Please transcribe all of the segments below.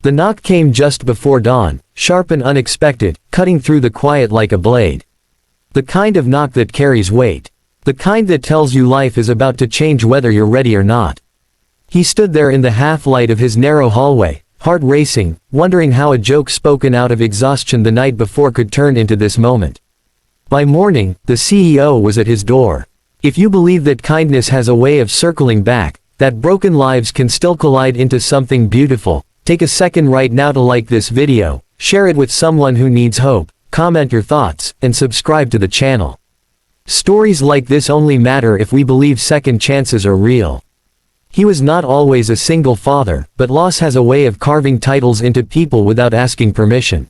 The knock came just before dawn, sharp and unexpected, cutting through the quiet like a blade. The kind of knock that carries weight. The kind that tells you life is about to change whether you're ready or not. He stood there in the half-light of his narrow hallway, heart racing, wondering how a joke spoken out of exhaustion the night before could turn into this moment. By morning, the CEO was at his door. If you believe that kindness has a way of circling back, that broken lives can still collide into something beautiful, take a second right now to like this video, share it with someone who needs hope, comment your thoughts, and subscribe to the channel. Stories like this only matter if we believe second chances are real. He was not always a single father, but loss has a way of carving titles into people without asking permission.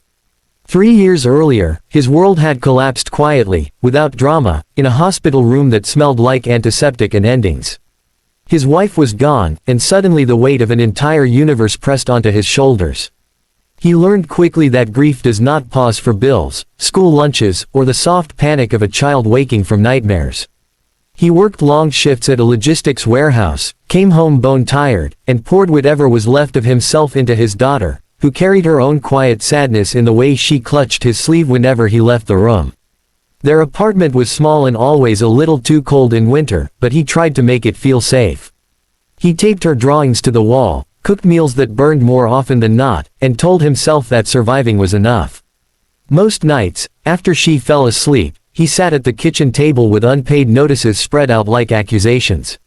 3 years earlier, his world had collapsed quietly, without drama, in a hospital room that smelled like antiseptic and endings. His wife was gone, and suddenly the weight of an entire universe pressed onto his shoulders. He learned quickly that grief does not pause for bills, school lunches, or the soft panic of a child waking from nightmares. He worked long shifts at a logistics warehouse, came home bone-tired, and poured whatever was left of himself into his daughter, who carried her own quiet sadness in the way she clutched his sleeve whenever he left the room. Their apartment was small and always a little too cold in winter, but he tried to make it feel safe. He taped her drawings to the wall, cooked meals that burned more often than not, and told himself that surviving was enough. Most nights, after she fell asleep, he sat at the kitchen table with unpaid notices spread out like accusations.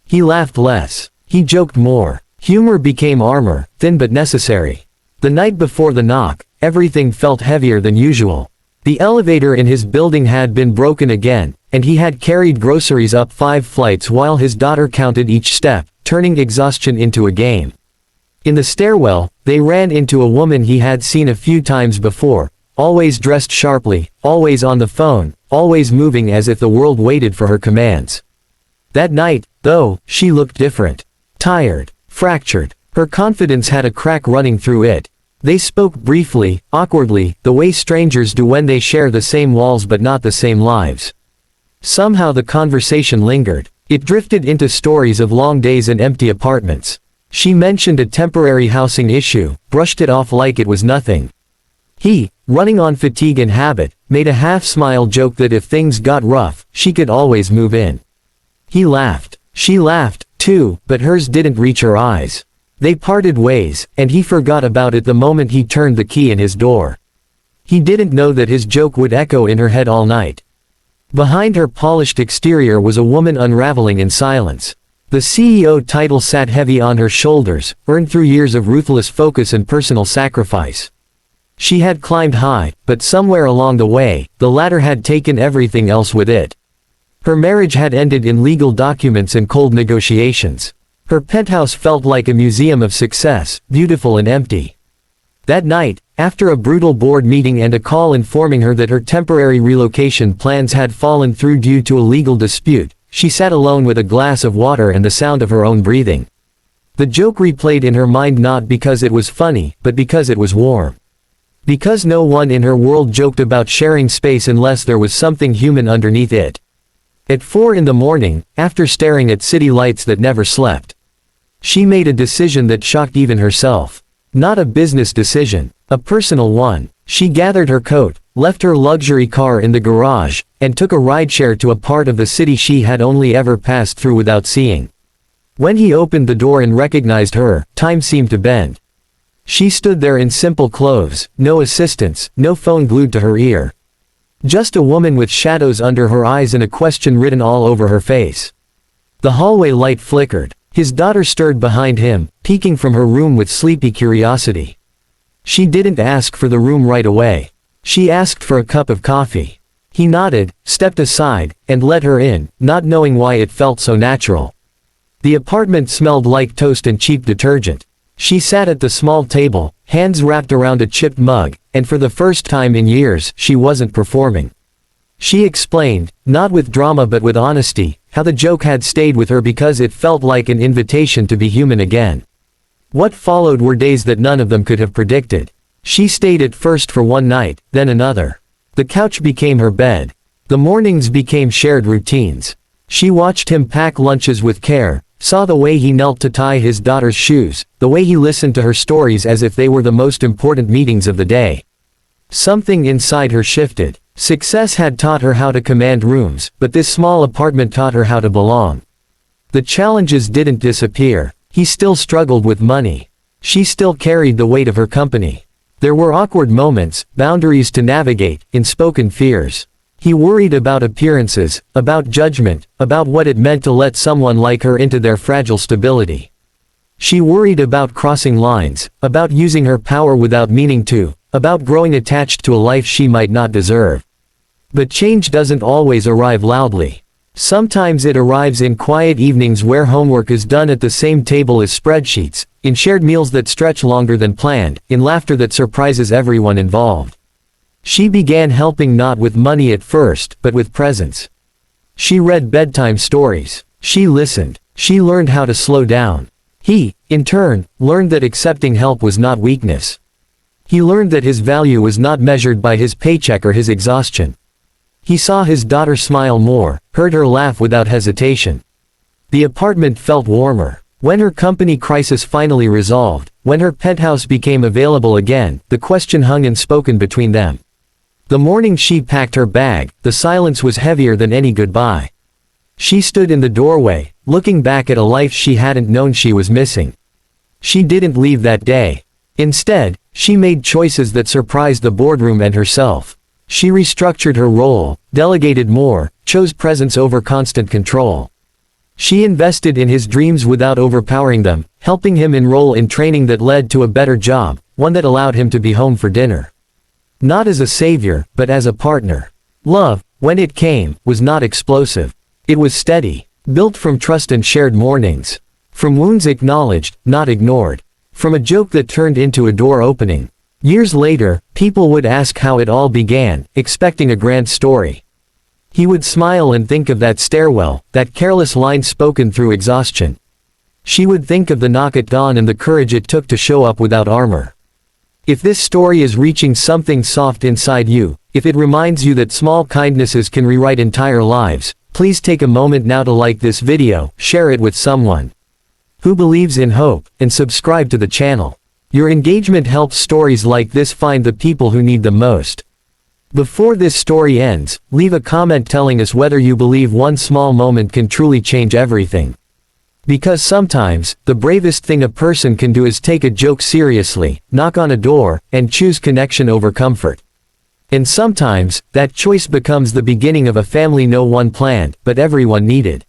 He laughed less. He joked more. Humor became armor, thin but necessary. The night before the knock, everything felt heavier than usual. The elevator in his building had been broken again, and he had carried groceries up 5 flights while his daughter counted each step, turning exhaustion into a game. In the stairwell, they ran into a woman he had seen a few times before, always dressed sharply, always on the phone, always moving as if the world waited for her commands. That night, though, she looked different. Tired, fractured. Her confidence had a crack running through it. They spoke briefly, awkwardly, the way strangers do when they share the same walls but not the same lives. Somehow the conversation lingered. It drifted into stories of long days and empty apartments. She mentioned a temporary housing issue, brushed it off like it was nothing. He, running on fatigue and habit, made a half-smile joke that if things got rough, she could always move in. He laughed. She laughed, too, but hers didn't reach her eyes. They parted ways, and he forgot about it the moment he turned the key in his door. He didn't know that his joke would echo in her head all night. Behind her polished exterior was a woman unraveling in silence. The CEO title sat heavy on her shoulders, earned through years of ruthless focus and personal sacrifice. She had climbed high, but somewhere along the way, the ladder had taken everything else with it. Her marriage had ended in legal documents and cold negotiations. Her penthouse felt like a museum of success, beautiful and empty. That night, after a brutal board meeting and a call informing her that her temporary relocation plans had fallen through due to a legal dispute, she sat alone with a glass of water and the sound of her own breathing. The joke replayed in her mind not because it was funny, but because it was warm. Because no one in her world joked about sharing space unless there was something human underneath it. At 4 in the morning, after staring at city lights that never slept, she made a decision that shocked even herself. Not a business decision, a personal one. She gathered her coat, left her luxury car in the garage, and took a rideshare to a part of the city she had only ever passed through without seeing. When he opened the door and recognized her, time seemed to bend. She stood there in simple clothes, no assistants, no phone glued to her ear. Just a woman with shadows under her eyes and a question written all over her face. The hallway light flickered. His daughter stirred behind him, peeking from her room with sleepy curiosity. She didn't ask for the room right away. She asked for a cup of coffee. He nodded, stepped aside, and let her in, not knowing why it felt so natural. The apartment smelled like toast and cheap detergent. She sat at the small table, hands wrapped around a chipped mug, and for the first time in years, she wasn't performing. She explained, not with drama but with honesty, how the joke had stayed with her because it felt like an invitation to be human again. What followed were days that none of them could have predicted. She stayed at first for one night, then another. The couch became her bed. The mornings became shared routines. She watched him pack lunches with care, saw the way he knelt to tie his daughter's shoes, the way he listened to her stories as if they were the most important meetings of the day. Something inside her shifted. Success had taught her how to command rooms, but this small apartment taught her how to belong. The challenges didn't disappear. He still struggled with money. She still carried the weight of her company. There were awkward moments, boundaries to navigate, unspoken fears. He worried about appearances, about judgment, about what it meant to let someone like her into their fragile stability. She worried about crossing lines, about using her power without meaning to, about growing attached to a life she might not deserve. But change doesn't always arrive loudly. Sometimes it arrives in quiet evenings where homework is done at the same table as spreadsheets, in shared meals that stretch longer than planned, in laughter that surprises everyone involved. She began helping not with money at first, but with presence. She read bedtime stories. She listened. She learned how to slow down. He, in turn, learned that accepting help was not weakness. He learned that his value was not measured by his paycheck or his exhaustion. He saw his daughter smile more, heard her laugh without hesitation. The apartment felt warmer. When her company crisis finally resolved, when her penthouse became available again, the question hung unspoken between them. The morning she packed her bag, the silence was heavier than any goodbye. She stood in the doorway, looking back at a life she hadn't known she was missing. She didn't leave that day. Instead, she made choices that surprised the boardroom and herself. She restructured her role, delegated more, chose presence over constant control. She invested in his dreams without overpowering them, helping him enroll in training that led to a better job, one that allowed him to be home for dinner. Not as a savior, but as a partner. Love, when it came, was not explosive. It was steady, built from trust and shared mornings. From wounds acknowledged, not ignored. From a joke that turned into a door opening. Years later, people would ask how it all began, expecting a grand story. He would smile and think of that stairwell, that careless line spoken through exhaustion. She would think of the knock at dawn and the courage it took to show up without armor. If this story is reaching something soft inside you, if it reminds you that small kindnesses can rewrite entire lives, please take a moment now to like this video, share it with someone who believes in hope, and subscribe to the channel. Your engagement helps stories like this find the people who need them most. Before this story ends, leave a comment telling us whether you believe one small moment can truly change everything. Because sometimes, the bravest thing a person can do is take a joke seriously, knock on a door, and choose connection over comfort. And sometimes, that choice becomes the beginning of a family no one planned, but everyone needed.